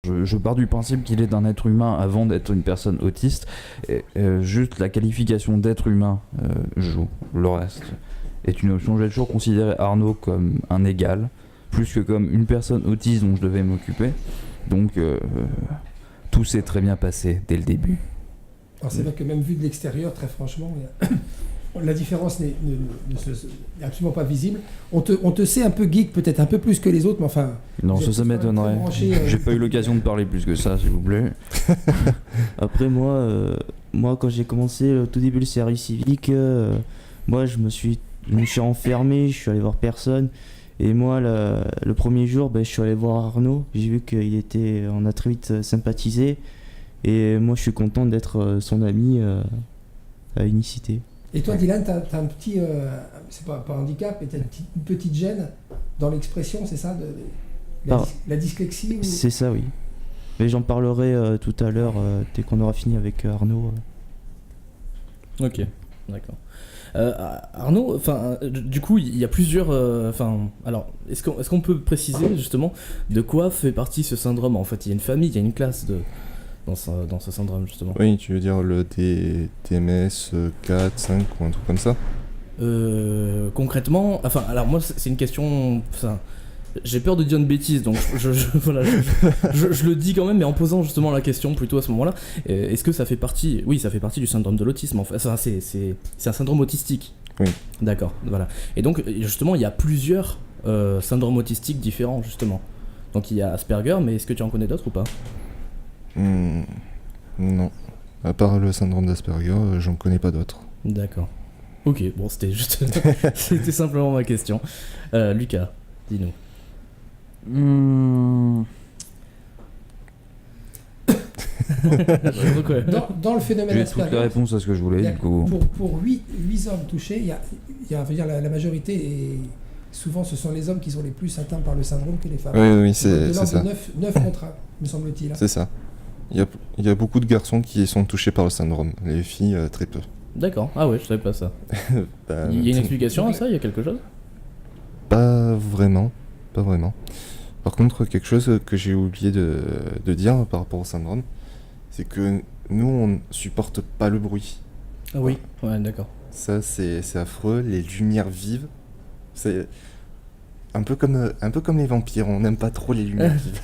Je pars du principe qu'il est un être humain avant d'être une personne autiste. Et, juste la qualification d'être humain joue. Le reste est une option. J'ai toujours considéré Arnaud comme un égal, plus que comme une personne autiste dont je devais m'occuper. Donc tout s'est très bien passé dès le début. Alors c'est vrai que même vu de l'extérieur, très franchement, la différence n'est absolument pas visible. On te sait un peu geek, peut-être un peu plus que les autres, mais enfin... Non, ça m'étonnerait. Branché, J'ai pas eu l'occasion de parler plus que ça, s'il vous plaît. Après moi quand j'ai commencé au tout début le service civique, moi je me suis enfermé, je suis allé voir personne. Et moi le premier jour, je suis allé voir Arnaud, j'ai vu on a très vite sympathisé. Et moi je suis content d'être son ami à Unicité. Et toi Dylan, t'as un petit, c'est pas handicap, mais t'as une petite gêne dans l'expression, c'est ça, la dyslexie ou... C'est ça, oui. Mais j'en parlerai tout à l'heure dès qu'on aura fini avec Arnaud. Ok, d'accord. Arnaud, du coup, il y a plusieurs. Alors, est-ce qu'on peut préciser justement de quoi fait partie ce syndrome? En fait, il y a une famille, il y a une classe dans ce syndrome justement. Oui, tu veux dire le TMS 4, 5 ou un truc comme ça? Concrètement, alors moi, c'est une question. J'ai peur de dire une bêtise, donc je le dis quand même, mais en posant justement la question plutôt à ce moment-là. Est-ce que ça fait partie... Oui, ça fait partie du syndrome de l'autisme. C'est un syndrome autistique. Oui. D'accord, voilà. Et donc, justement, il y a plusieurs syndromes autistiques différents, justement. Donc, il y a Asperger, mais est-ce que tu en connais d'autres ou pas? Non. À part le syndrome d'Asperger, j'en connais pas d'autres. D'accord. Ok, bon, c'était juste... c'était simplement ma question. Lucas, dis-nous. Dans le phénomène J'ai Asperger, toutes les réponses à ce que je voulais, du coup. Pour 8 hommes touchés, il y a la majorité, et souvent ce sont les hommes qui sont les plus atteints par le syndrome que les femmes. Oui, c'est ça. 9 contre 1, me semble-t-il. C'est ça. Il y a beaucoup de garçons qui sont touchés par le syndrome, les filles très peu. D'accord, ah ouais, je savais pas ça. Il y a une explication à ça? Il y a quelque chose? Pas vraiment. Par contre, quelque chose que j'ai oublié de dire par rapport au syndrome, c'est que nous, on supporte pas le bruit. Ah oui, ouais, d'accord. Ça, c'est affreux. Les lumières vives, c'est un peu comme les vampires, on n'aime pas trop les lumières vives.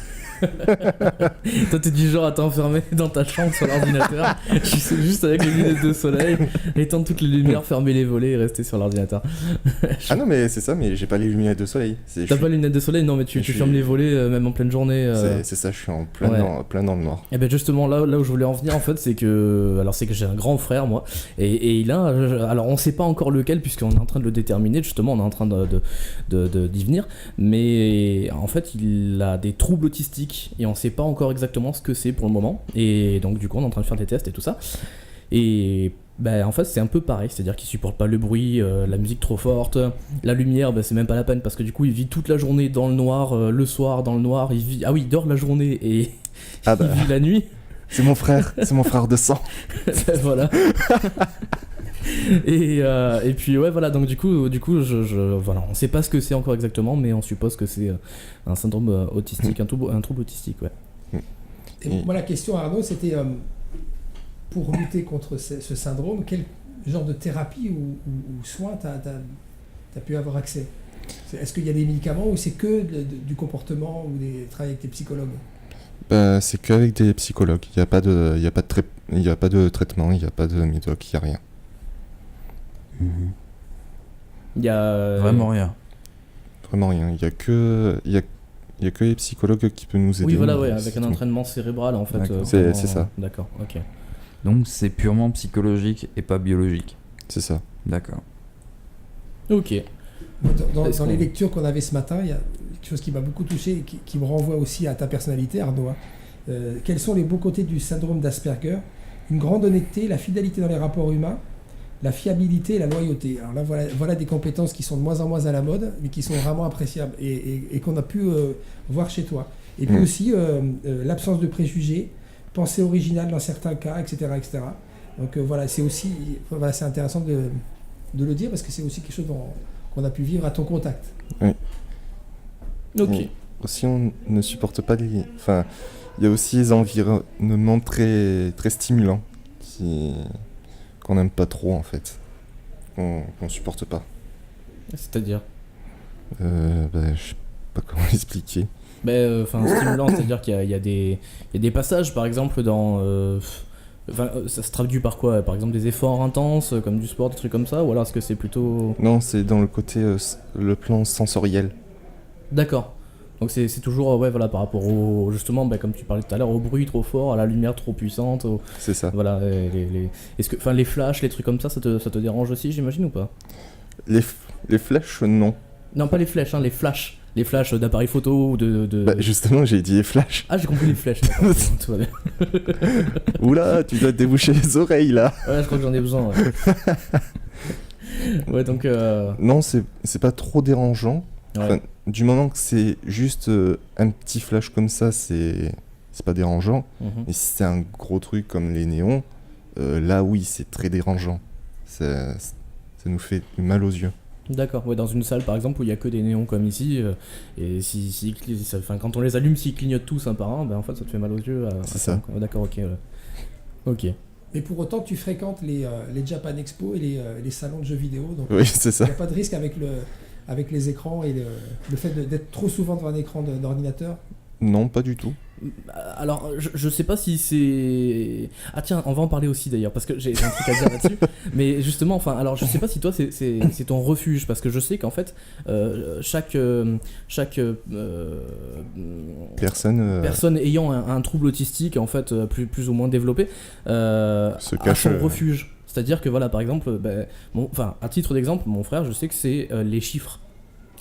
Toi t'es du genre à t'enfermer dans ta chambre sur l'ordinateur, juste avec les lunettes de soleil, éteindre toutes les lumières, fermer les volets et rester sur l'ordinateur. Ah non mais c'est ça, mais j'ai pas les lunettes de soleil. T'as pas les lunettes de soleil? Non mais tu fermes les volets même en pleine journée. C'est ça, je suis en plein dans le noir. Et ben justement là où je voulais en venir en fait, c'est que j'ai un grand frère moi, et il a, alors on sait pas encore lequel puisqu'on est en train de le déterminer, justement on est en train d'y venir, mais en fait il a des troubles autistiques et on sait pas encore exactement ce que c'est pour le moment, et donc du coup on est en train de faire des tests et tout ça, et en fait c'est un peu pareil, c'est-à-dire qu'il supporte pas le bruit, la musique trop forte, la lumière, c'est même pas la peine parce que du coup il vit toute la journée dans le noir, le soir dans le noir, il dort la journée et il vit la nuit. C'est mon frère de sang. Voilà. Et puis ouais voilà, donc du coup voilà, on sait pas ce que c'est encore exactement, mais on suppose que c'est un syndrome autistique, un trouble autistique, ouais. Et moi la question Arnaud, c'était pour lutter contre ce syndrome, quel genre de thérapie ou soins t'as pu avoir accès? Est-ce qu'il y a des médicaments ou c'est que du comportement ou des travail avec des psychologues? C'est qu'avec des psychologues, il n'y a pas de traitement, il n'y a pas de médoc, il n'y a rien. Il y a Vraiment rien. Vraiment rien. Il y a que les psychologues qui peuvent nous aider. Oui voilà, ouais, avec un entraînement cérébral en fait. C'est ça. D'accord, ok. Donc c'est purement psychologique et pas biologique. C'est ça. D'accord. Ok. Dans les lectures qu'on avait ce matin, il y a quelque chose qui m'a beaucoup touché et qui me renvoie aussi à ta personnalité, Arnaud. Quels sont les beaux côtés du syndrome d'Asperger? Une grande honnêteté, la fidélité dans les rapports humains, la fiabilité et la loyauté. Alors là, voilà des compétences qui sont de moins en moins à la mode, mais qui sont vraiment appréciables et qu'on a pu voir chez toi. Et puis aussi, l'absence de préjugés, pensée originale dans certains cas, etc. etc. Donc voilà, c'est aussi c'est intéressant de le dire parce que c'est aussi quelque chose qu'on a pu vivre à ton contact. Oui. Ok. Et aussi, on ne supporte pas Il y a aussi les environnements très, très stimulants qu'on n'aime pas trop en fait, qu'on supporte pas. C'est-à-dire Je sais pas comment l'expliquer. Stimulant, c'est-à-dire qu'il y a des passages, par exemple, ça se traduit par quoi? Par exemple, des efforts intenses, comme du sport, des trucs comme ça? Ou alors est-ce que c'est plutôt... Non, c'est dans le côté, le plan sensoriel. D'accord. Donc c'est toujours par rapport au, justement, comme tu parlais tout à l'heure, au bruit trop fort, à la lumière trop puissante. C'est ça. Voilà, est-ce que, les flashs, les trucs comme ça te dérange aussi, j'imagine, ou pas? Les flashs, non. Non, pas les flèches, les flashs. Les flashs d'appareils photo ou de... Justement, j'ai dit les flashs. Ah, j'ai compris les flèches. Tout va bien. Oula, tu dois te déboucher les oreilles là. Ouais, je crois que j'en ai besoin. Ouais, donc... Non, c'est pas trop dérangeant. Ouais. Enfin, du moment que c'est juste un petit flash comme ça, c'est pas dérangeant. Et si c'est un gros truc comme les néons, là oui, c'est très dérangeant. Ça nous fait mal aux yeux. D'accord, dans une salle par exemple où il n'y a que des néons comme ici, et quand on les allume, s'ils clignotent tous un par un, en fait ça te fait mal aux yeux. C'est ça. D'accord, ok. Ok. Mais pour autant, tu fréquentes les Japan Expo et les salons de jeux vidéo, donc oui, c'est ça. Il n'y a pas de risque avec les écrans et le fait d'être trop souvent devant un écran d'ordinateur? Non, pas du tout. Alors, je sais pas si c'est... Ah tiens, on va en parler aussi d'ailleurs, parce que j'ai un truc à dire là-dessus. Mais justement, alors je sais pas si toi c'est ton refuge, parce que je sais qu'en fait, chaque personne ayant un trouble autistique, en fait, plus ou moins développé, a son refuge. C'est-à-dire que voilà, par exemple, à titre d'exemple, mon frère, je sais que c'est les chiffres.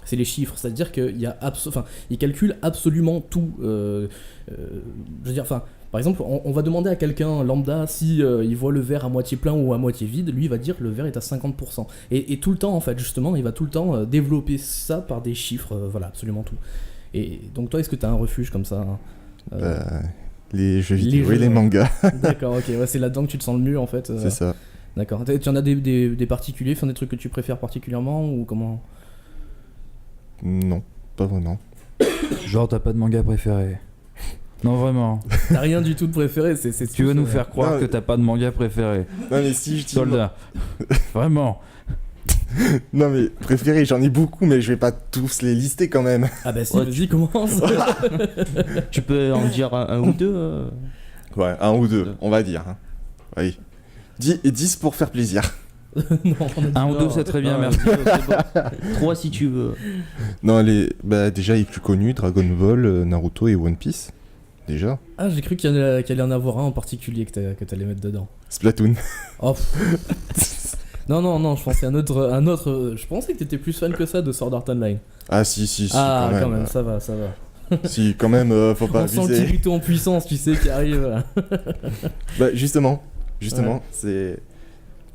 C'est les chiffres, c'est-à-dire qu'il calcule absolument tout. Par exemple, on va demander à quelqu'un lambda si il voit le verre à moitié plein ou à moitié vide, lui il va dire que le verre est à 50%. Et tout le temps, en fait, justement, il va tout le temps développer ça par des chiffres, absolument tout. Et donc toi, est-ce que tu as un refuge comme ça Les jeux vidéo et les mangas. D'accord, ok, c'est là-dedans que tu te sens le mieux, en fait. C'est ça. D'accord. Tu en as des particuliers, des trucs que tu préfères particulièrement, ou comment? Non, pas vraiment. Genre, t'as pas de manga préféré? Non, vraiment. T'as rien du tout de préféré, Tu veux nous faire croire que t'as pas de manga préféré? Non, mais si je dis. Soldat. Vraiment. Non, mais préféré, j'en ai beaucoup, mais je vais pas tous les lister quand même. Ah bah si, vas-y, commence. Tu peux en dire un ou deux Ouais, un ou deux, on va dire. Oui. 10 pour faire plaisir. Non, un ou deux, c'est très bien, merci. 3 si tu veux. Non, déjà les plus connus, Dragon Ball, Naruto et One Piece. Déjà. Ah, j'ai cru qu'il allait en avoir un en particulier que t'allais mettre dedans. Splatoon. Oh. Non, je pensais un autre. Je pensais que t'étais plus fan que ça de Sword Art Online. Ah si, ah, quand même. Ça va. Si, quand même, faut pas abuser. On sent le Kirito en puissance, tu sais, qui arrive. Justement, ouais. C'est...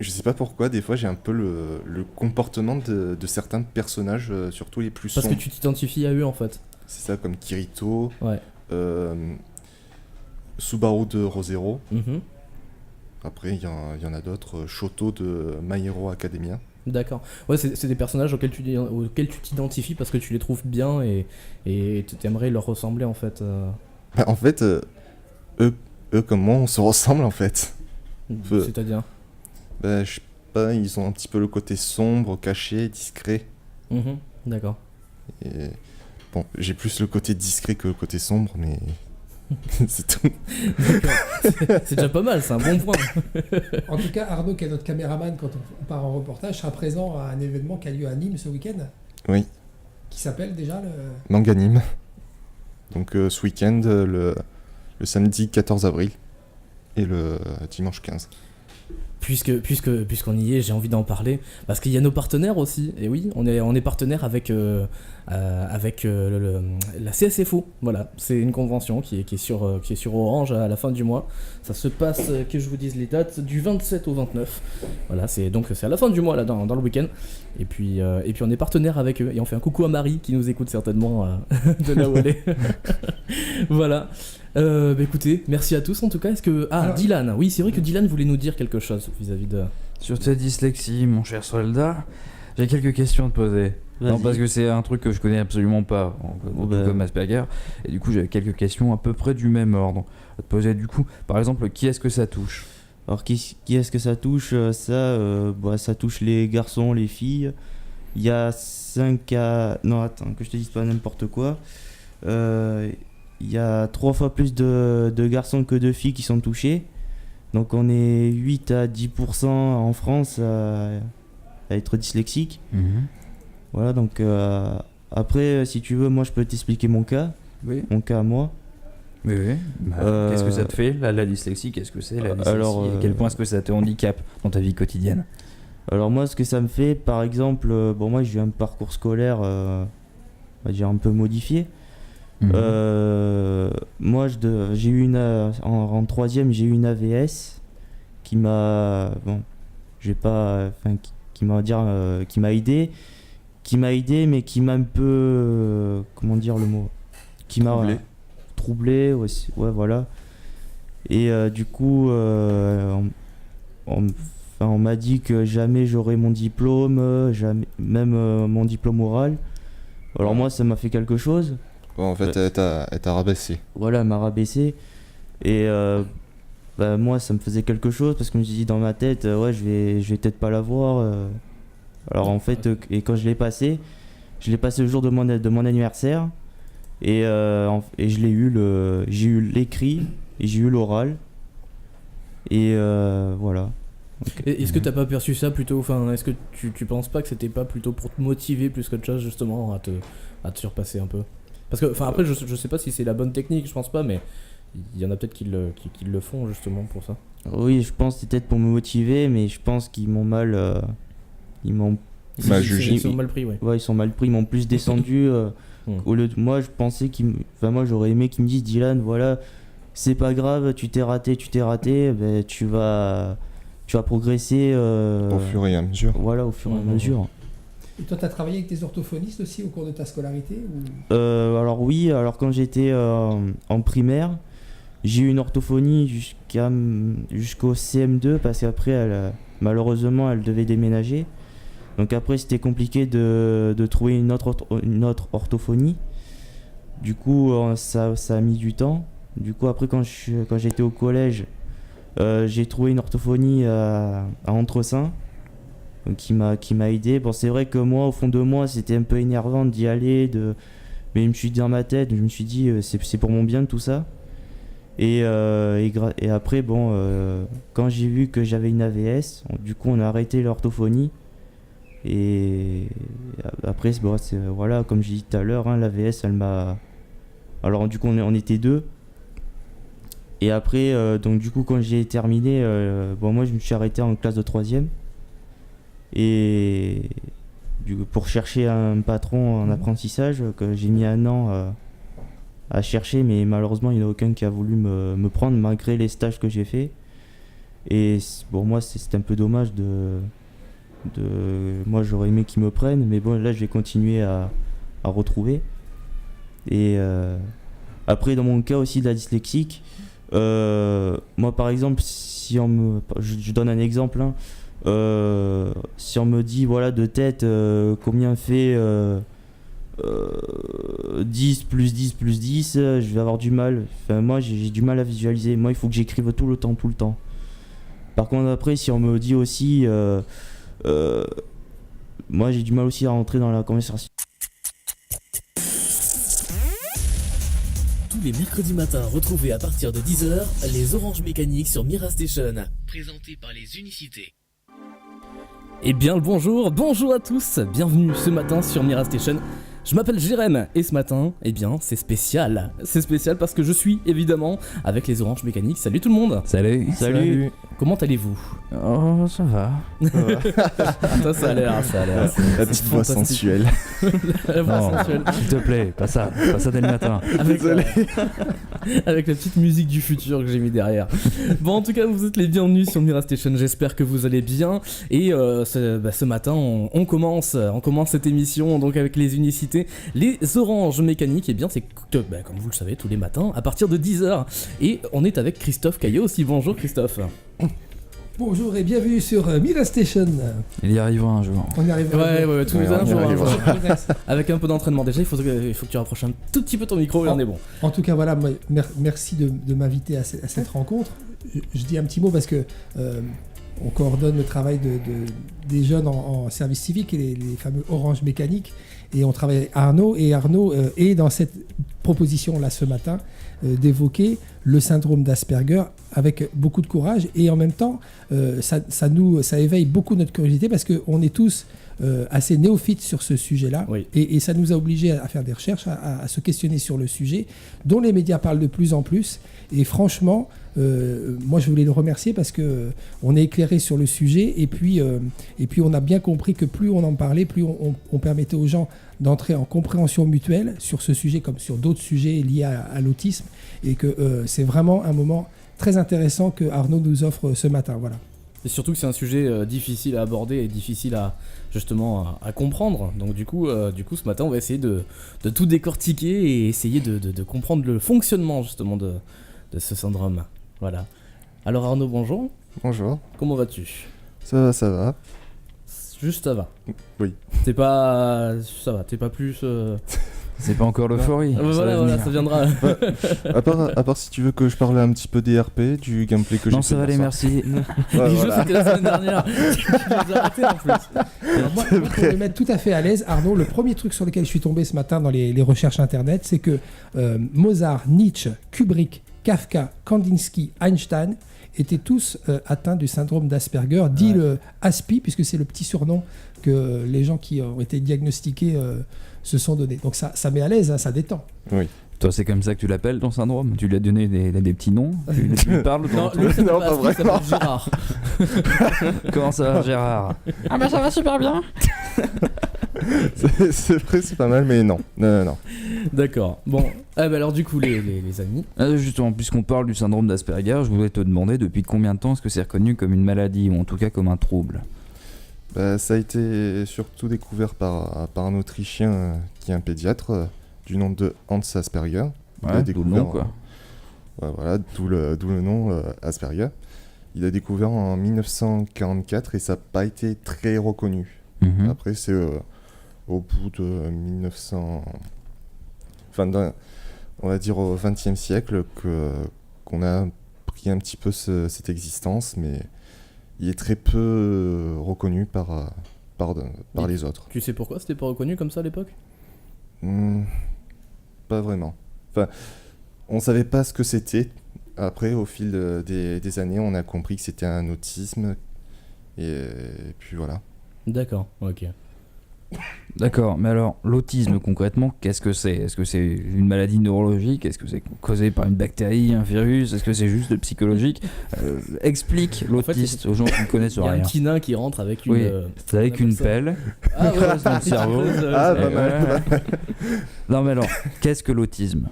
Je sais pas pourquoi, des fois j'ai un peu le comportement de certains personnages, surtout les plus sombres. Parce que tu t'identifies à eux en fait. C'est ça, comme Kirito, ouais. Subaru de Re:Zero. Mm-hmm. Après, il y en a d'autres, Shoto de My Hero Academia. D'accord. Ouais, c'est des personnages auxquels tu t'identifies parce que tu les trouves bien et tu aimerais leur ressembler en fait. En fait, eux comme moi, on se ressemble en fait. C'est-à-dire je sais pas, ils ont un petit peu le côté sombre, caché, discret. Mm-hmm. D'accord. Et bon, j'ai plus le côté discret que le côté sombre, mais c'est tout. D'accord. C'est déjà pas mal, c'est un bon point. En tout cas, Arnaud, qui est notre caméraman quand on part en reportage, sera présent à un événement qui a lieu à Nîmes ce week-end. Oui. Qui s'appelle déjà le... Manganime. Donc ce week-end, le samedi 14 avril et le dimanche 15. Puisqu'on y est, j'ai envie d'en parler parce qu'il y a nos partenaires aussi. Et oui, on est partenaire avec la CSFO. Voilà, c'est une convention qui est sur Orange à la fin du mois. Ça se passe, que je vous dise les dates, du 27 au 29. Voilà, c'est à la fin du mois là dans le week-end. Et puis on est partenaire avec eux et on fait un coucou à Marie qui nous écoute certainement de là où elle est. Voilà. Écoutez, merci à tous en tout cas. Alors, Dylan, oui c'est vrai que Dylan voulait nous dire quelque chose vis-à-vis de... Sur ta dyslexie, mon cher soldat, j'ai quelques questions à te poser. Non, parce que c'est un truc que je connais absolument pas, comme Asperger. Et du coup, j'avais quelques questions à peu près du même ordre à te poser. Du coup, par exemple, qui est-ce que ça touche ? Alors, qui est-ce que ça touche ? Ça touche les garçons, les filles. Il y a 5 à... Non, attends, que je te dise pas n'importe quoi. Il y a 3 fois plus de garçons que de filles qui sont touchés. Donc, on est 8 à 10% en France à être dyslexique. Voilà, donc après, si tu veux, moi je peux t'expliquer mon cas. Oui. Mon cas à moi. Oui. Qu'est-ce que ça te fait, la dyslexie ? Qu'est-ce que c'est la dyslexie ? À quel point est-ce que ça te handicape dans ta vie quotidienne ? Alors moi, ce que ça me fait, par exemple, moi j'ai eu un parcours scolaire, on va dire un peu modifié. Moi, j'ai eu en 3e, j'ai eu une AVS qui m'a, qui m'a aidé, mais qui m'a un peu, comment dire le mot, qui m'a troublé aussi, ouais, voilà. Et du coup, on m'a dit que jamais j'aurais mon diplôme, jamais, même mon diplôme oral. Alors moi, ça m'a fait quelque chose. Ouais, en fait, elle t'a rabaissé. Voilà, elle m'a rabaissé. Et moi, ça me faisait quelque chose parce que je me suis dit dans ma tête, je vais peut-être pas l'avoir. Alors en fait, et quand je l'ai passé le jour de mon anniversaire. Et je l'ai eu, j'ai eu l'écrit et j'ai eu l'oral. Et voilà. Et est-ce que t'as pas perçu ça plutôt, enfin, est-ce que tu penses pas que c'était pas plutôt pour te motiver plus qu'autre chose justement à te surpasser un peu ? Parce que, enfin, après, je sais pas si c'est la bonne technique, je pense pas, mais il y en a peut-être qui le font justement pour ça. Oui, je pense que c'est peut-être pour me motiver, mais je pense qu'ils m'ont mal. Ils jugé. Ils sont mal pris, ouais. Ouais, ils sont mal pris, ils m'ont plus descendu. Au lieu de moi, je pensais moi, j'aurais aimé qu'ils me disent, Dylan, voilà, c'est pas grave, tu t'es raté, ben, tu vas progresser. Au fur et à mesure. Voilà, au fur et à mesure. Et toi, tu as travaillé avec des orthophonistes aussi au cours de ta scolarité ou... Alors oui, quand j'étais en primaire, j'ai eu une orthophonie jusqu'au CM2 parce qu'après, malheureusement, elle devait déménager. Donc après, c'était compliqué de trouver une autre orthophonie. Du coup, ça a mis du temps. Du coup, après, quand j'étais au collège, j'ai trouvé une orthophonie à Entressin. Qui m'a aidé. Bon, c'est vrai que moi, au fond de moi, c'était un peu énervant d'y aller, mais je me suis dit dans ma tête, je me suis dit c'est pour mon bien tout ça. Et après, quand j'ai vu que j'avais une AVS, du coup, on a arrêté l'orthophonie. Et après, voilà, comme j'ai dit tout à l'heure, l'AVS, elle m'a. Alors, du coup, on était 2. Et après, donc, du coup, quand j'ai terminé, moi, je me suis arrêté en classe de 3e. Et pour chercher un patron en apprentissage, que j'ai mis 1 an à chercher, mais malheureusement il n'y en a aucun qui a voulu me prendre malgré les stages que j'ai fait. Et pour moi c'est un peu dommage moi j'aurais aimé qu'ils me prennent, mais bon, là je vais continuer à retrouver. Et après, dans mon cas aussi de la dyslexique, moi par exemple, si je donne un exemple, si on me dit voilà de tête combien fait 10 plus 10 plus 10, je vais avoir du mal. Enfin, moi j'ai du mal à visualiser. Moi il faut que j'écrive tout le temps. Par contre après, si on me dit aussi moi j'ai du mal aussi à rentrer dans la conversation. Tous les mercredis matins, retrouvez à partir de 10h les Oranges Mécaniques sur Mira Station, présentés par les Unicités. Eh bien le bonjour à tous, bienvenue ce matin sur Mira Station. Je m'appelle Jérém et ce matin, eh bien c'est spécial. C'est spécial parce que je suis évidemment avec les Oranges Mécaniques. Salut tout le monde. Salut. Comment allez-vous? Oh, ça va. Ça a l'air. La petite voix sensuelle. La voix sensuelle. S'il te plaît, pas ça dès le matin. Avec la petite musique du futur que j'ai mis derrière. Bon, en tout cas, vous êtes les bienvenus sur Mira Station. J'espère que vous allez bien. Et ce matin, on commence cette émission donc avec les Unicités, les Oranges Mécaniques. Et bien, c'est comme vous le savez, tous les matins à partir de 10h. Et on est avec Christophe Caillot aussi. Bonjour Christophe. Bonjour et bienvenue sur Mira Station. Il y arrivera un jour. On y arrive. Ouais, tous les Ouais, un jour. on y arrivera. Avec un peu d'entraînement déjà, il faut que tu rapproches un tout petit peu ton micro et on est bon. En tout cas, voilà, merci de m'inviter à cette rencontre. Je dis un petit mot parce que on coordonne le travail des jeunes en service civique et les fameux Orange Mécanique. Et on travaille avec Arnaud. Et Arnaud est dans cette proposition-là ce matin d'évoquer le syndrome d'Asperger avec beaucoup de courage. Et en même temps, ça éveille beaucoup notre curiosité parce qu'on est tous assez néophytes sur ce sujet-là. Oui. Et ça nous a obligés à faire des recherches, à se questionner sur le sujet, dont les médias parlent de plus en plus. Et franchement, moi je voulais le remercier parce qu'on est éclairé sur le sujet et puis on a bien compris que plus on en parlait, plus on permettait aux gens d'entrer en compréhension mutuelle sur ce sujet comme sur d'autres sujets liés à l'autisme et que c'est vraiment un moment très intéressant que Arnaud nous offre ce matin. Voilà. Et surtout que c'est un sujet difficile à aborder et difficile à comprendre. Donc du coup, ce matin, on va essayer de tout décortiquer et essayer de comprendre le fonctionnement justement de ce syndrome. Voilà. Alors Arnaud, bonjour. Bonjour. Comment vas-tu ? Ça va. Juste ça va. Oui. Ça va, t'es pas plus... C'est pas encore l'euphorie. Voilà, ça viendra. À part si tu veux que je parle un petit peu des RP, du gameplay que j'ai fait. Non, ça va aller, merci. Les jeux, c'était la semaine dernière. Tu les as ratés en plus. Alors moi, pour me mettre tout à fait à l'aise, Arnaud, le premier truc sur lequel je suis tombé ce matin dans les recherches internet, c'est que Mozart, Nietzsche, Kubrick, Kafka, Kandinsky, Einstein étaient tous atteints du syndrome d'Asperger, dit le ASPI, puisque c'est le petit surnom que les gens qui ont été diagnostiqués se sont donnés. Donc ça met à l'aise, hein, ça détend. Oui. Toi, c'est comme ça que tu l'appelles, ton syndrome ? Tu lui as donné des petits noms ? Tu lui parles Non, ton lui, ça Non, s'appelle pas Astrid, ça s'appelle Gérard. Comment ça va, Gérard ? Ah bah ça va super bien. C'est vrai, c'est pas mal, mais non. Non. D'accord. Bon, alors du coup, les amis. Justement, puisqu'on parle du syndrome d'Asperger, je voudrais te demander depuis combien de temps est-ce que c'est reconnu comme une maladie, ou en tout cas comme un trouble ? Ça a été surtout découvert par un Autrichien qui est un pédiatre du nom de Hans Asperger. Il a Ouais, d'où le découvert, nom, quoi. Voilà, d'où le nom Asperger. Il a découvert en 1944 et ça n'a pas été très reconnu. Mhm. Après, c'est au bout de 1900... on va dire au XXe siècle qu'on a pris un petit peu cette existence, mais il est très peu reconnu par les autres. Tu sais pourquoi c'était pas reconnu comme ça à l'époque ? Pas vraiment. Enfin, on savait pas ce que c'était. Après, au fil des années, on a compris que c'était un autisme. Et puis voilà. D'accord, ok. D'accord, mais alors, l'autisme concrètement, qu'est-ce que c'est ? Est-ce que c'est une maladie neurologique ? Est-ce que c'est causé par une bactérie, un virus ? Est-ce que c'est juste psychologique ? Explique l'autiste aux gens qui ne connaissent Il y a rien. un petit nain qui rentre avec une... Oui, c'est avec on appelle une ça. pelle. Ah ouais, dans le cerveau. Ah, pas mal. Non mais alors, qu'est-ce que l'autisme ?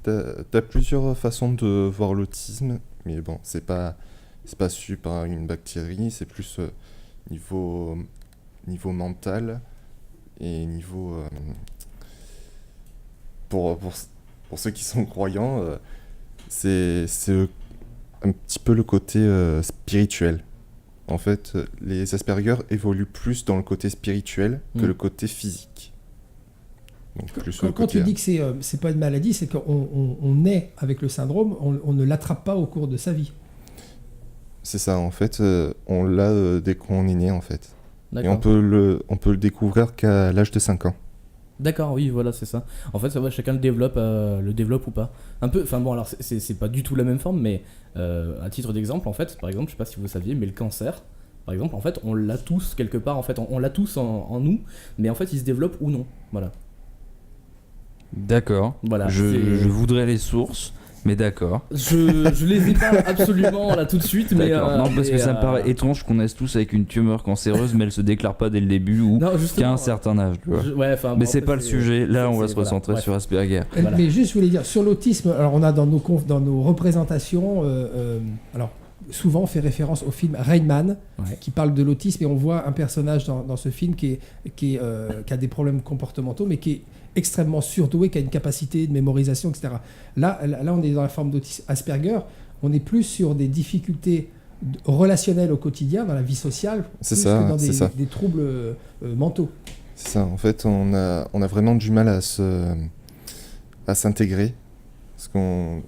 T'as plusieurs façons de voir l'autisme, mais bon, c'est pas su par une bactérie, c'est plus niveau mental et niveau pour ceux qui sont croyants, c'est un petit peu le côté spirituel. En fait, les Asperger évoluent plus dans le côté spirituel que le côté physique. Donc, plus Quand tu dis que c'est pas une maladie, c'est qu'on naît avec le syndrome, on ne l'attrape pas au cours de sa vie. C'est ça, en fait, on l'a dès qu'on est né, en fait. D'accord. Et on peut le découvrir qu'à l'âge de 5 ans. D'accord, oui, voilà, c'est ça. En fait, ça va, chacun le développe ou pas. Un peu, enfin bon, alors c'est pas du tout la même forme, mais à titre d'exemple, en fait, par exemple, je sais pas si vous saviez, mais le cancer, par exemple, en fait, on l'a tous quelque part, en fait, on l'a tous en nous, mais en fait, il se développe ou non, voilà. D'accord. Voilà, je voudrais les sources, mais d'accord. Je les ai pas absolument là tout de suite, mais non, parce que ça me paraît étrange qu'on naisse tous avec une tumeur cancéreuse, mais elle se déclare pas dès le début ou qu'à un certain âge, tu vois. Mais c'est pas le sujet. Là, on va se recentrer sur Asperger. Voilà. Mais juste, je voulais dire sur l'autisme. Alors, on a dans nos représentations, alors souvent on fait référence au film Rain Man, qui parle de l'autisme, et on voit un personnage dans ce film qui a des problèmes comportementaux, mais qui est extrêmement surdoué, qui a une capacité de mémorisation, etc. Là, on est dans la forme d'autisme Asperger. on est plus sur des difficultés relationnelles au quotidien, dans la vie sociale, C'est plus ça, que dans c'est ça. des troubles mentaux. C'est ça, en fait, on a vraiment du mal à s'intégrer. Parce qu'on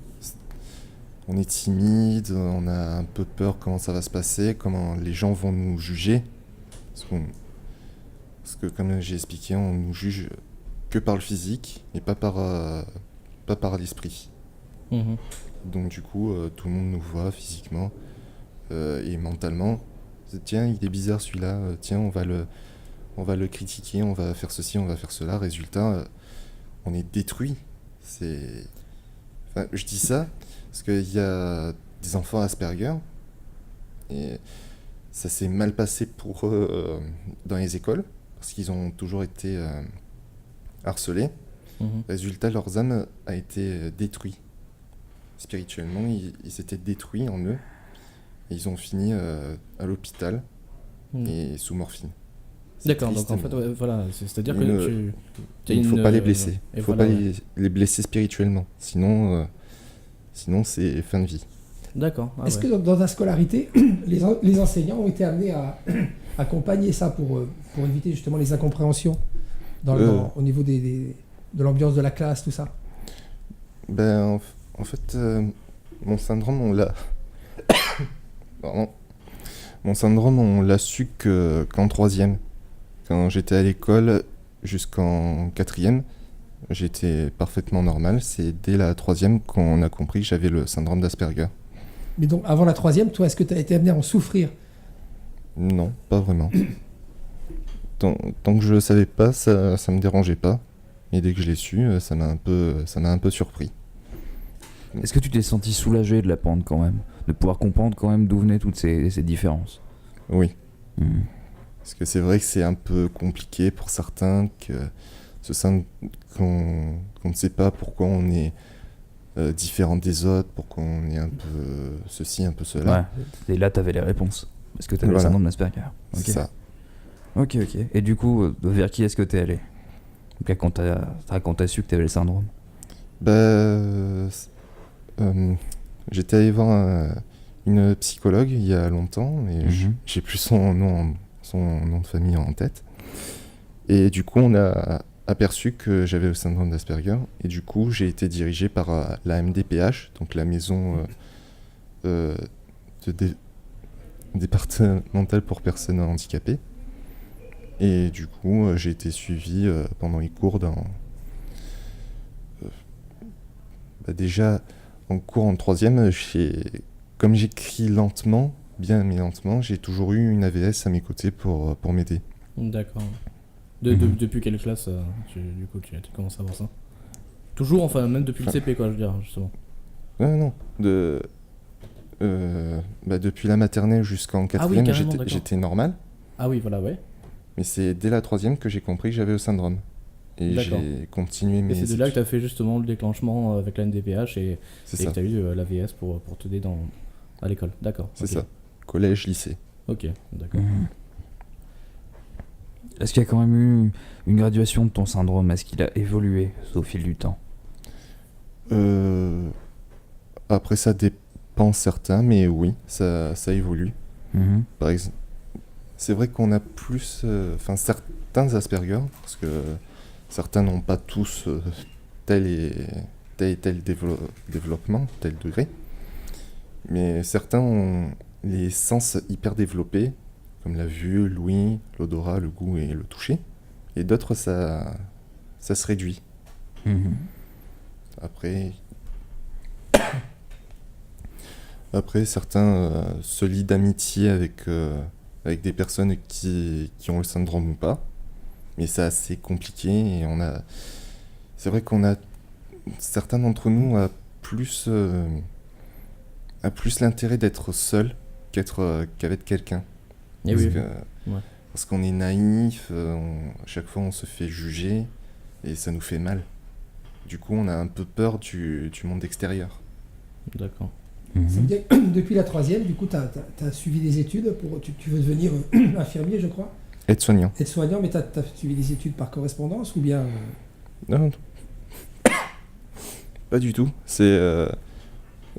est timide, on a un peu peur comment ça va se passer, comment les gens vont nous juger. Parce que comme j'ai expliqué, on nous juge que par le physique et pas par l'esprit. Mhm. Donc du coup, tout le monde nous voit physiquement et mentalement. Tiens, il est bizarre celui-là, tiens, on va le critiquer, on va faire ceci, on va faire cela. Résultat, on est détruit. Enfin, je dis ça parce qu'il y a des enfants Asperger et ça s'est mal passé pour eux dans les écoles parce qu'ils ont toujours été harcelés. Mhm. Résultat, leur âme a été détruite. Spirituellement, ils s'étaient détruits en eux et ils ont fini à l'hôpital et sous morphine. C'est D'accord, triste, donc en fait, mais ouais, voilà, c'est-à-dire il que tu il ne faut pas les blesser. Il et ne faut voilà, pas ouais. les blesser spirituellement. Sinon c'est fin de vie. D'accord. Ah Est-ce ouais. que dans ta scolarité, les enseignants ont été amenés à accompagner ça pour éviter justement les incompréhensions au niveau de l'ambiance de la classe, tout ça? Ben, en fait, mon syndrome, on l'a... Pardon. Mon syndrome, on l'a su qu'en 3e. Quand j'étais à l'école jusqu'en 4e, j'étais parfaitement normal. C'est dès la 3e qu'on a compris que j'avais le syndrome d'Asperger. Mais donc, avant la 3e, toi, est-ce que tu as été amené à en souffrir? Non, pas vraiment. Tant que je le savais pas, ça me dérangeait pas. Et dès que je l'ai su, ça m'a un peu surpris. Est-ce que tu t'es senti soulagé de l'apprendre quand même, de pouvoir comprendre quand même d'où venaient toutes ces différences? Oui. Mhm. Parce que c'est vrai que c'est un peu compliqué pour certains, qu'on ne sait pas pourquoi on est différent des autres, pourquoi on est un peu ceci, un peu cela. Ouais, et là t'avais les réponses, parce que t'avais le Voilà. syndrome d'Asperger. Ok. C'est ça. Ok. Et du coup, vers qui est-ce que t'es allé quand t'as su que t'avais le syndrome? J'étais allé voir une psychologue il y a longtemps, mais j'ai plus son nom de famille en tête. Et du coup, on a aperçu que j'avais le syndrome d'Asperger. Et du coup, j'ai été dirigé par la MDPH, donc la maison départementale pour personnes handicapées. Et du coup, j'ai été suivi pendant les cours déjà, en cours en 3e, comme j'écris lentement, bien mais lentement, j'ai toujours eu une AVS à mes côtés pour m'aider. D'accord. Depuis quelle classe du coup tu commences à voir ça? Toujours, enfin même depuis le CP quoi, je veux dire justement. Non. Depuis la maternelle jusqu'en 4e, carrément, d'accord. j'étais normal. Ah oui, voilà, ouais. Mais c'est dès la 3e que j'ai compris que j'avais le syndrome. Et D'accord. j'ai continué mes Et c'est de là que études. tu as fait justement le déclenchement avec la NDPH et C'est que ça, tu as eu l'AVS pour t'aider à l'école. D'accord. c'est ok. ça. Collège, lycée. Ok, d'accord. Mhm. Est-ce qu'il y a quand même eu une graduation de ton syndrome? Est-ce qu'il a évolué au fil du temps? Après, ça dépend certains, mais oui, ça évolue. Mhm. Par exemple, c'est vrai qu'on a plus... certains Asperger, parce que certains n'ont pas tous tel et tel développement, tel degré. Mais certains ont les sens hyper développés, comme la vue, l'ouïe, l'odorat, le goût et le toucher. Et d'autres, ça se réduit. Mhm. Après certains se lient d'amitié avec des personnes qui ont le syndrome ou pas. Mais c'est assez compliqué et c'est vrai qu'on a... Certains d'entre nous a plus l'intérêt d'être seul qu'avec quelqu'un. Et Parce oui, que- ouais. Parce qu'on est naïf, à chaque fois on se fait juger et ça nous fait mal. Du coup, on a un peu peur du monde extérieur. D'accord. Mhm. Ça veut dire que depuis la 3e, du coup, tu as suivi des études tu veux devenir infirmier, je crois, Aide-soignant. aide-soignant, mais tu as suivi des études par correspondance ou bien Non. Pas du tout. C'est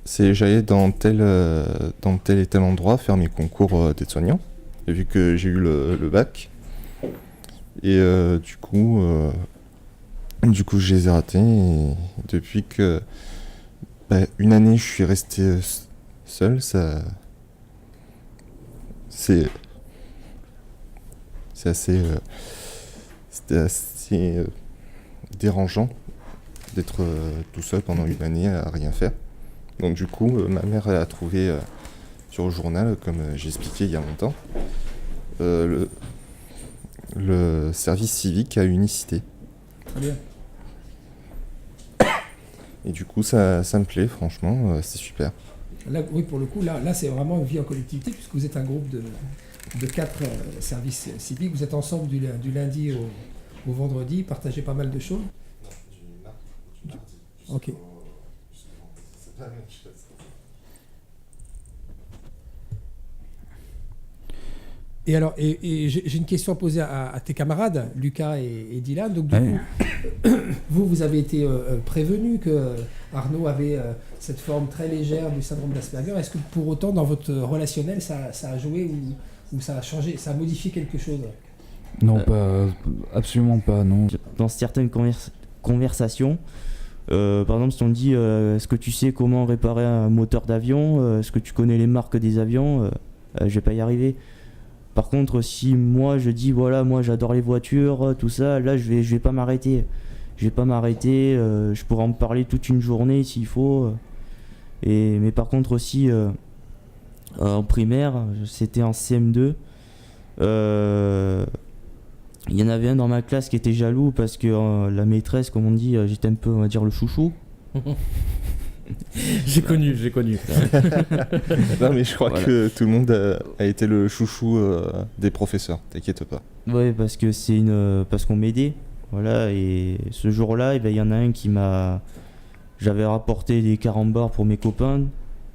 J'allais dans tel et tel endroit faire mes concours d'aide-soignant, vu que j'ai eu le bac. Et du coup, je les ai ratés. Et depuis que une année, je suis resté seul, c'était assez dérangeant d'être tout seul pendant une année à rien faire. Donc du coup, ma mère a trouvé sur le journal, comme j'ai expliqué il y a longtemps, le service civique à Unicité. Très bien. Et du coup, ça me plaît, franchement, c'est super. Là, oui, pour le coup, là c'est vraiment une vie en collectivité, puisque vous êtes un groupe de 4 services civiques. Vous êtes ensemble du lundi au vendredi, partagez pas mal de choses. Ok. Et alors, j'ai une question à poser à tes camarades, Lucas et Dylan. Donc, du coup, vous avez été prévenu que Arnaud avait cette forme très légère du syndrome d'Asperger. Est-ce que pour autant, dans votre relationnel, ça a joué ou ça a changé, ça a modifié quelque chose? Non, absolument pas, non. Dans certaines conversations, par exemple, si on dit est-ce que tu sais comment réparer un moteur d'avion, est-ce que tu connais les marques des avions, je vais pas y arriver. Par contre, si moi je dis voilà, moi j'adore les voitures, tout ça, là je vais pas m'arrêter. Je vais pas m'arrêter, je pourrais en parler toute une journée s'il faut. Mais par contre aussi, en primaire, c'était en CM2. Il y en avait un dans ma classe qui était jaloux parce que la maîtresse, comme on dit, j'étais un peu, on va dire, le chouchou. J'ai connu. Non, mais je crois Voilà. que tout le monde a été le chouchou des professeurs, t'inquiète pas. Ouais, parce que parce qu'on m'aidait. Voilà, et ce jour-là, il y en a un j'avais rapporté des carambars pour mes copains.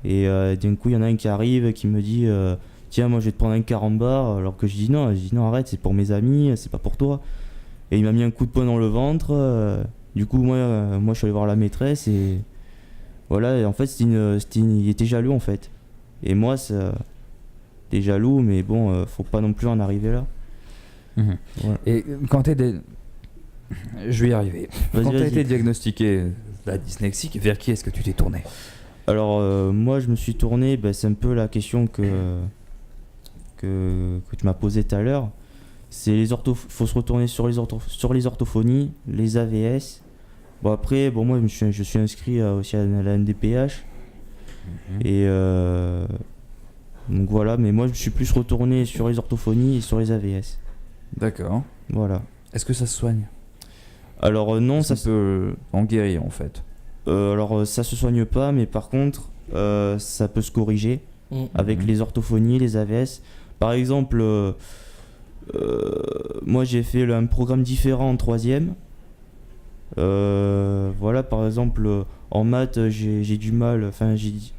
Et d'un coup, il y en a un qui arrive qui me dit tiens, moi je vais te prendre un carambar. Alors que je dis non, arrête, c'est pour mes amis, c'est pas pour toi. Et il m'a mis un coup de poing dans le ventre. Du coup, moi je suis allé voir la maîtresse et voilà. Et en fait, il était jaloux en fait. Et moi, j'étais jaloux, mais bon, faut pas non plus en arriver là. Mhm. Voilà. Et quand je vais y arriver. Quand t'as été diagnostiqué la dyslexie, vers qui est-ce que tu t'es tourné? Alors moi je me suis tourné, c'est un peu la question que tu m'as posée tout à l'heure. C'est faut se retourner sur les orthophonies, les AVS. Bon après, moi je suis inscrit aussi à la NDPH. Et donc voilà, mais moi je me suis plus retourné sur les orthophonies et sur les AVS. D'accord. Voilà. Est-ce que ça se soigne? Alors non, ça peut en guérir en fait. Alors ça se soigne pas, mais par contre ça peut se corriger avec les orthophonies, les AVS. Par exemple, moi j'ai fait un programme différent en 3ème. Voilà, par exemple en maths j'ai du mal, je dis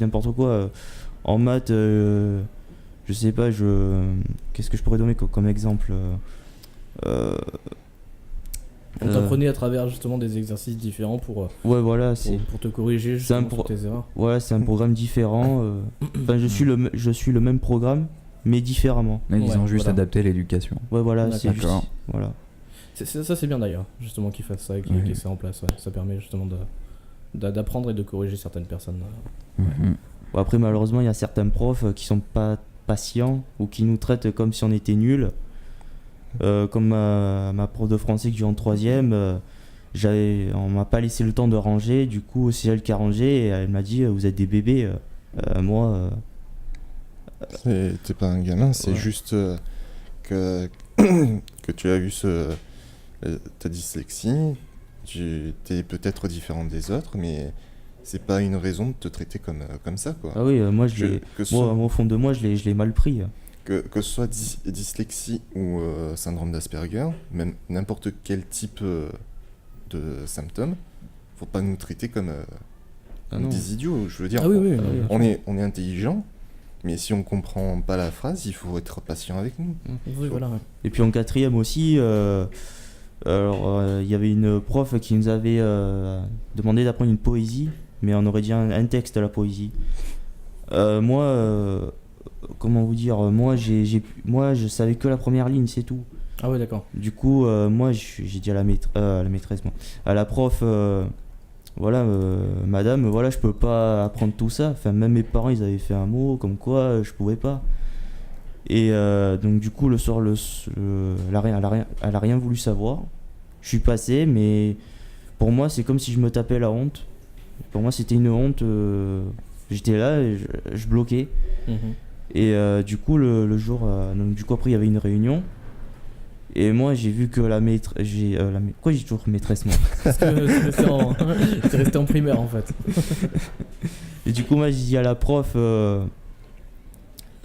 n'importe quoi. En maths, je sais pas, qu'est-ce que je pourrais donner comme exemple? On t'apprenait à travers justement des exercices différents pour te corriger justement sur tes erreurs. Voilà, c'est un programme différent. Je suis le même programme, mais différemment. Mais ils ont juste adapté l'éducation. Ouais, voilà, c'est juste. Voilà. Ça, c'est bien d'ailleurs, justement, qu'ils fassent ça et qu'ils ça en place. Ouais. Ça permet justement d'apprendre et de corriger certaines personnes. Bon, après, malheureusement, il y a certains profs qui sont pas patients ou qui nous traitent comme si on était nuls. Comme ma prof de français que j'ai en 3ème, on m'a pas laissé le temps de ranger, du coup c'est elle qui a rangé et elle m'a dit vous êtes des bébés, moi... T'es pas un gamin, c'est juste que tu as eu ta dyslexie, tu es peut-être différent des autres, mais c'est pas une raison de te traiter comme ça, quoi. Ah oui, moi au fond de moi je l'ai mal pris. Que ce soit dyslexie ou syndrome d'Asperger, même n'importe quel type de symptômes, faut pas nous traiter comme des idiots. Je veux dire, on est intelligent, mais si on comprend pas la phrase, il faut être patient avec nous. Oui, voilà. Et puis en 4ème aussi, il y avait une prof qui nous avait demandé d'apprendre une poésie. mais on aurait dit un texte à la poésie. Moi, comment vous dire, moi je savais que la première ligne, c'est tout. Ah ouais, d'accord. Du coup, moi j'ai dit à la maîtresse, à la prof, voilà, madame, voilà, je peux pas apprendre tout ça. Enfin, même mes parents, ils avaient fait un mot comme quoi je pouvais pas. Et donc du coup, le soir, elle a rien voulu savoir. Je suis passé, mais pour moi, c'est comme si je me tapais la honte. Pour moi, c'était une honte. J'étais là, et je bloquais. Et du coup, le jour, donc du coup après, il y avait une réunion. Et moi, j'ai vu que la maîtresse... Pourquoi j'ai toujours maîtresse, moi? Parce que t'es resté en primaire, en fait. Et du coup, moi, j'ai dit à la prof... je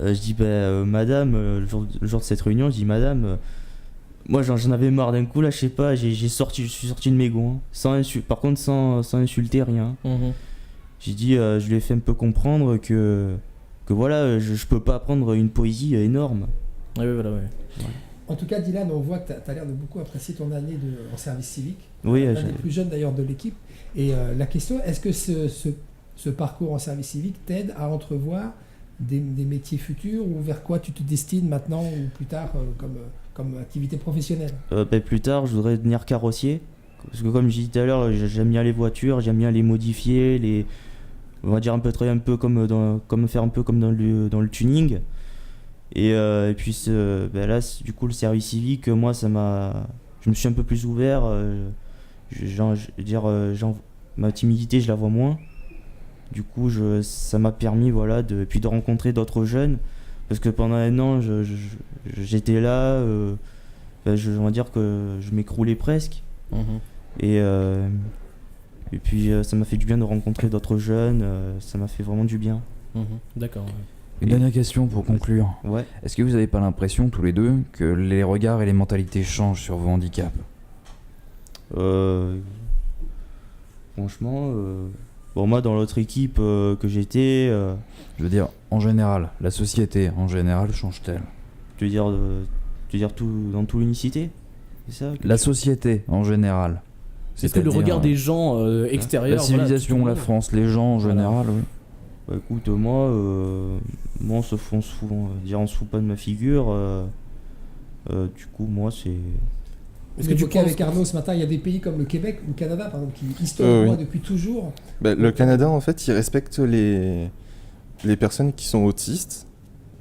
dis, madame, le jour de cette réunion, je dis, madame... moi, j'en avais marre d'un coup, là, je sais pas, je suis sorti de mes gonds. Par contre, sans insulter, rien. J'ai dit, je lui ai fait un peu comprendre que voilà, je peux pas apprendre une poésie énorme. Oui, voilà, ouais. En tout cas, Dylan, on voit que tu as l'air de beaucoup apprécier ton année en service civique. Oui, un des plus jeunes d'ailleurs de l'équipe. Et la question, est-ce que ce parcours en service civique t'aide à entrevoir des métiers futurs ou vers quoi tu te destines maintenant ou plus tard comme activité professionnelle? Plus tard, je voudrais devenir carrossier. Parce que comme je disais tout à l'heure, j'aime bien les voitures, j'aime bien les modifier, on va dire travailler un peu faire un peu comme dans le tuning. Et puis là, du coup, le service civique, moi, je me suis un peu plus ouvert. Ma timidité, je la vois moins. Du coup, ça m'a permis, voilà, de rencontrer d'autres jeunes. Parce que pendant un an, j'étais là, on va dire que je m'écroulais presque. Et puis, ça m'a fait du bien de rencontrer d'autres jeunes. Ça m'a fait vraiment du bien. D'accord. Une dernière question pour conclure. Ouais. Est-ce que vous n'avez pas l'impression, tous les deux, que les regards et les mentalités changent sur vos handicaps? Franchement, moi, dans l'autre équipe que j'étais... Je veux dire, en général, la société, en général, change-t-elle? Tu veux dire dans toute l'unicité? C'est ça? La société, en général. Est-ce que le regard des gens extérieurs... La civilisation, voilà, la France, les gens, en général, oui. Bah écoute, moi on se fout pas de ma figure. Du coup, moi, c'est... Est-ce que tu évoquais avec Arnaud ce matin, il y a des pays comme le Québec ou le Canada, par exemple, qui historiquement, depuis toujours... Le Canada, en fait, il respecte les personnes qui sont autistes,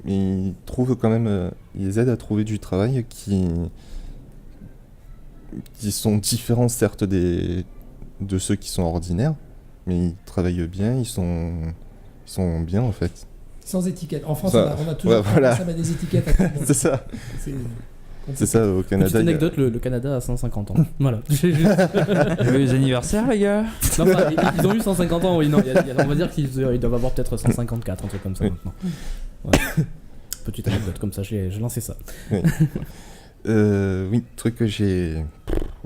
mais ils trouvent quand même... ils les aident à trouver du travail qui sont différents, certes, de ceux qui sont ordinaires, mais ils travaillent bien, ils sont bien, en fait. Sans étiquette. En France, on a toujours ça met des étiquettes à tout le monde. C'est ça. C'est ça, au Canada. Petite anecdote, le Canada a 150 ans. Voilà. Les anniversaires, les gars. Non, ils ont eu 150 ans, oui. Non, on va dire qu'ils doivent avoir peut-être 154, un truc comme ça maintenant. Ouais. Petite anecdote comme ça, j'ai lancé ça. Oui. Oui, truc que j'ai...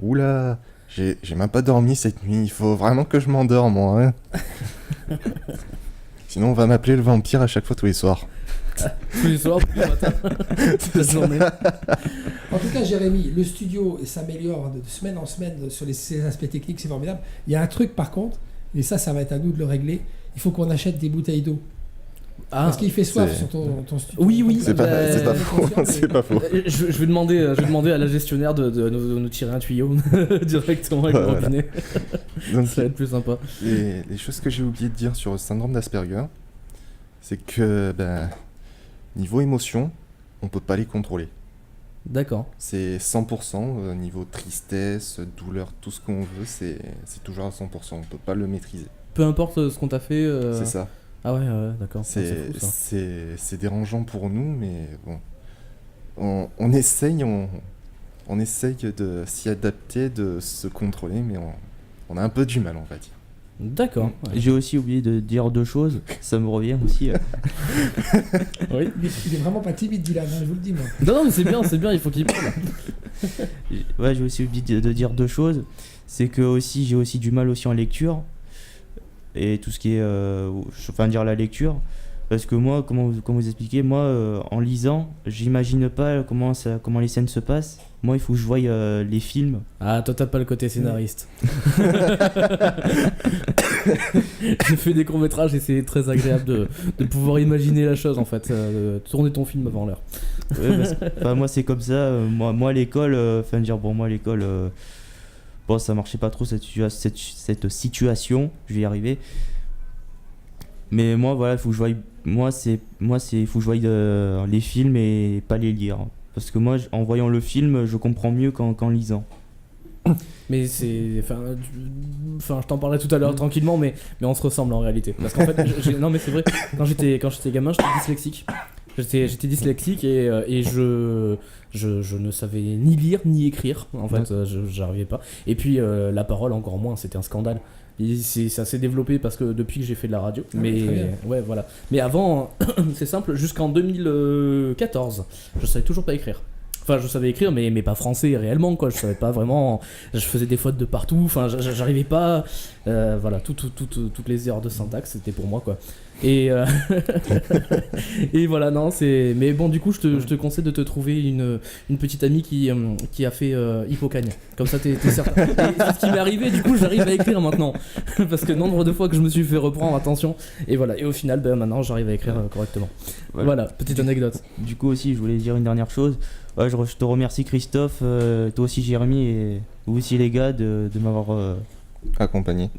Oula, j'ai même pas dormi cette nuit. Il faut vraiment que je m'endorme, moi. Hein. Sinon, on va m'appeler le vampire à chaque fois, tous les soirs. Tous les soirs, tous les matins, toute la journée. En tout cas, Jérémy, le studio s'améliore de semaine en semaine sur ces aspects techniques, c'est formidable. Il y a un truc par contre, et ça va être à nous de le régler, il faut qu'on achète des bouteilles d'eau. Parce qu'il fait soif sur ton studio. Oui, c'est pas faux. C'est pas faux. Je vais demander à la gestionnaire de nous tirer un tuyau directement avec le robinet. Donc, ça va être plus sympa. Les choses que j'ai oublié de dire sur le syndrome d'Asperger, c'est que niveau émotion, on peut pas les contrôler. D'accord. C'est 100%, niveau tristesse, douleur, tout ce qu'on veut, c'est toujours à 100%, on peut pas le maîtriser. Peu importe ce qu'on t'a fait. C'est ça. Ah ouais, d'accord. C'est dérangeant pour nous, mais bon. On essaye de s'y adapter, de se contrôler, mais on a un peu du mal, on va dire. D'accord. Ouais. J'ai aussi oublié de dire deux choses, ça me revient aussi. Oui. Il est vraiment pas timide, Dylan, je vous le dis, moi. Non, mais c'est bien, il faut qu'il parle. Ouais, j'ai aussi oublié de dire deux choses. C'est que j'ai aussi du mal aussi en lecture. Et tout ce qui est la lecture, parce que moi, comment vous expliquer, moi en lisant, j'imagine pas comment les scènes se passent. Moi, il faut que je voie les films. Ah, toi t'as pas le côté scénariste. J'ai fait des courts-métrages et c'est très agréable de pouvoir imaginer la chose en fait, de tourner ton film avant l'heure. Ouais, moi c'est comme ça, moi à l'école, moi à l'école, bon ça marchait pas trop cette situation, je vais y arriver. Mais moi voilà, faut que je voie, faut que je voie les films et pas les lire. Parce que moi en voyant le film, je comprends mieux qu'en lisant. Mais c'est. Enfin, je t'en parlais tout à l'heure tranquillement, mais on se ressemble en réalité. Parce qu'en fait, non, mais c'est vrai, quand j'étais gamin, j'étais dyslexique. J'étais dyslexique et je ne savais ni lire ni écrire. En fait, j'arrivais pas. Et puis, la parole, encore moins, c'était un scandale. Ça s'est développé parce que depuis que j'ai fait de la radio. Mais ouais, voilà. Mais avant, c'est simple, jusqu'en 2014, je savais toujours pas écrire. Enfin, je savais écrire, mais pas français réellement, quoi. Je savais pas vraiment. Je faisais des fautes de partout. Enfin, j'arrivais pas. Voilà, toutes les erreurs de syntaxe, c'était pour moi, quoi. Et et voilà, non, c'est. Mais bon, du coup, je te conseille de te trouver une petite amie qui a fait Hippocagne. Comme ça, t'es certain. Et c'est ce qui m'est arrivé. Du coup, j'arrive à écrire maintenant, parce que nombre de fois que je me suis fait reprendre, attention. Et voilà. Et au final, maintenant, j'arrive à écrire correctement. Voilà, petite anecdote. Du coup aussi, je voulais dire une dernière chose. Ouais, je te remercie Christophe, toi aussi Jérémy et vous aussi les gars de m'avoir accompagné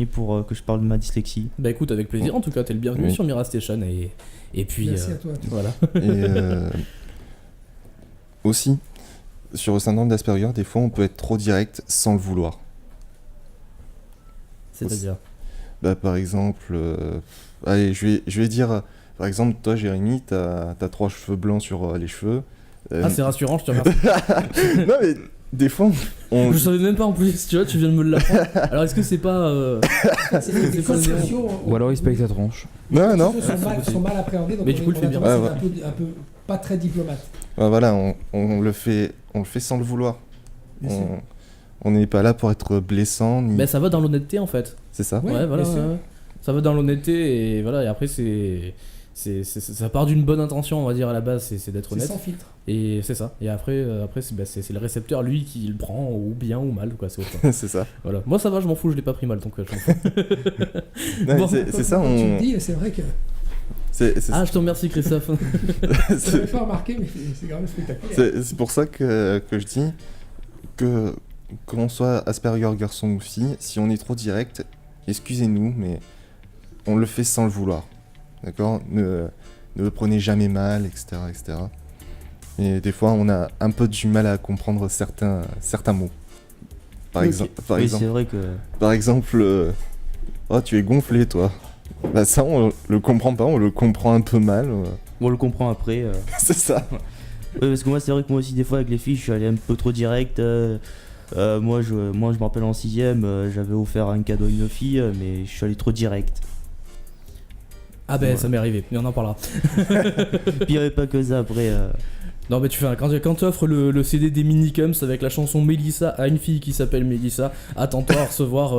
pour que je parle de ma dyslexie. Bah écoute, avec plaisir en tout cas, t'es le bienvenu sur Mira Station et puis... Merci à toi. Voilà. Et aussi, sur le syndrome d'Asperger, des fois on peut être trop direct sans le vouloir. C'est-à-dire par exemple, allez, je vais dire, par exemple, toi Jérémy, t'as 3 cheveux blancs sur les cheveux. Ah, c'est rassurant, je te remercie. Non, mais des fois, je savais même pas en plus, tu vois, tu viens de me l'apprendre. Alors, est-ce que c'est pas. C'est pas sociaux, ou alors il se paye sa tronche. Non. Sont mal appréhendés, donc mais du coup, il fait bien. Un peu pas très diplomate. Voilà, on le fait sans le vouloir. On n'est pas là pour être blessant. Mais ça va dans l'honnêteté en fait. C'est ça. Ouais, voilà. Ça va dans l'honnêteté et voilà, et après, ça part d'une bonne intention, on va dire à la base, c'est d'être honnête. C'est sans filtre. Et c'est ça. Et après c'est le récepteur lui qui le prend ou bien ou mal quoi. C'est ça. Voilà. Moi ça va, je m'en fous, je l'ai pas pris mal donc je m'en fous. Non, c'est ça. Tu me dis, c'est vrai que. Ah, je te remercie Christophe. Je l'avais pas remarqué, mais c'est quand même spectaculaire. C'est pour ça que je dis que l'on soit Asperger garçon ou fille, si on est trop direct, excusez-nous, mais on le fait sans le vouloir. D'accord ? Ne le prenez jamais mal, etc., etc. Et des fois, on a un peu du mal à comprendre certains mots. Par exemple, c'est vrai que... Par exemple, oh, tu es gonflé, toi. Bah ça, on le comprend pas, on le comprend un peu mal. On le comprend après. C'est ça. Ouais, parce que moi, c'est vrai que moi aussi, des fois, avec les filles, je suis allé un peu trop direct. Moi, je me rappelle en 6ème, j'avais offert un cadeau à une fille, mais je suis allé trop direct. Ah ben, ça m'est arrivé, mais on en parlera. Puis il n'y avait pas que ça après. Non, mais quand tu offres le CD des Minicums avec la chanson Mélissa à une fille qui s'appelle Mélissa, attends-toi à recevoir.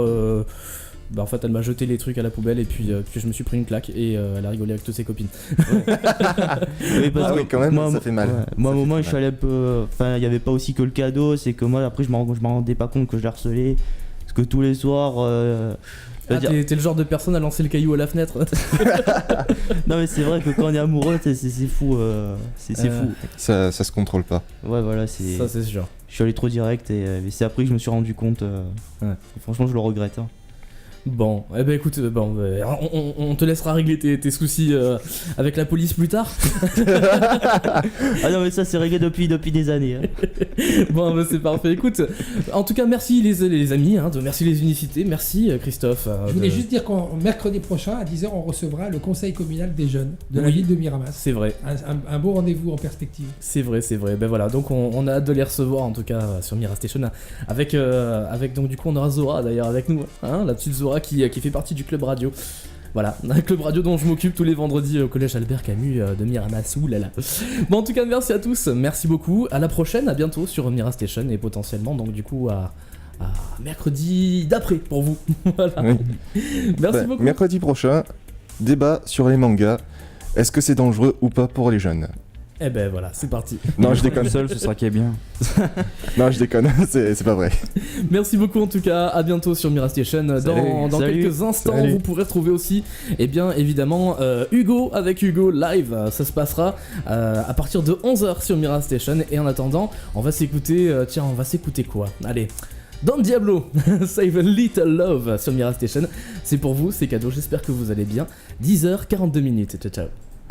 En fait, elle m'a jeté les trucs à la poubelle et puis je me suis pris une claque et elle a rigolé avec toutes ses copines. Oui, quand même, ça fait mal. Ouais. Moi, à un moment, je suis allé un peu. Enfin, il n'y avait pas aussi que le cadeau, c'est que moi, après, je m'en rendais pas compte que je l'ai harcelé. Parce que tous les soirs. T'es le genre de personne à lancer le caillou à la fenêtre. Non mais c'est vrai que quand on est amoureux c'est fou, c'est fou. Ça se contrôle pas. Ouais voilà, c'est... Ça c'est sûr. Je suis allé trop direct et c'est après que je me suis rendu compte. Ouais. Franchement je le regrette. Hein. Bon, eh ben écoute, on te laissera régler tes soucis avec la police plus tard. Ah non mais ça c'est réglé depuis des années. Hein. Bon c'est parfait, écoute, en tout cas merci les amis, merci les unicités, merci Christophe. Je voulais juste dire qu'en mercredi prochain à 10h on recevra le conseil communal des jeunes de la ville de Miramas. C'est vrai. Un beau rendez-vous en perspective. C'est vrai, ben voilà, donc on a hâte de les recevoir en tout cas sur Mira Station avec donc du coup on aura Zora d'ailleurs avec nous, la petite Zora qui fait partie du club radio. Voilà, un club radio dont je m'occupe tous les vendredis au collège Albert Camus de Miramas. Oulala. Bon, en tout cas, merci à tous, merci beaucoup. À la prochaine, à bientôt sur Mira Station et potentiellement donc du coup à mercredi d'après pour vous. Voilà. Oui. Merci beaucoup. Mercredi prochain, débat sur les mangas. Est-ce que c'est dangereux ou pas pour les jeunes ? Eh ben voilà, c'est parti. Non, je déconne. Seul, ce sera qui est bien. Non, je déconne, c'est pas vrai. Merci beaucoup en tout cas, à bientôt sur Mira Station. Dans Salut. quelques instants, Salut. vous pourrez retrouver aussi, et bien évidemment, Hugo avec Hugo live. Ça se passera à partir de 11h sur Mira Station. Et en attendant, on va s'écouter quoi? Allez, Don Diablo, Save a Little Love sur Mira Station. C'est pour vous, c'est cadeau, j'espère que vous allez bien. 10h42. Ciao ciao.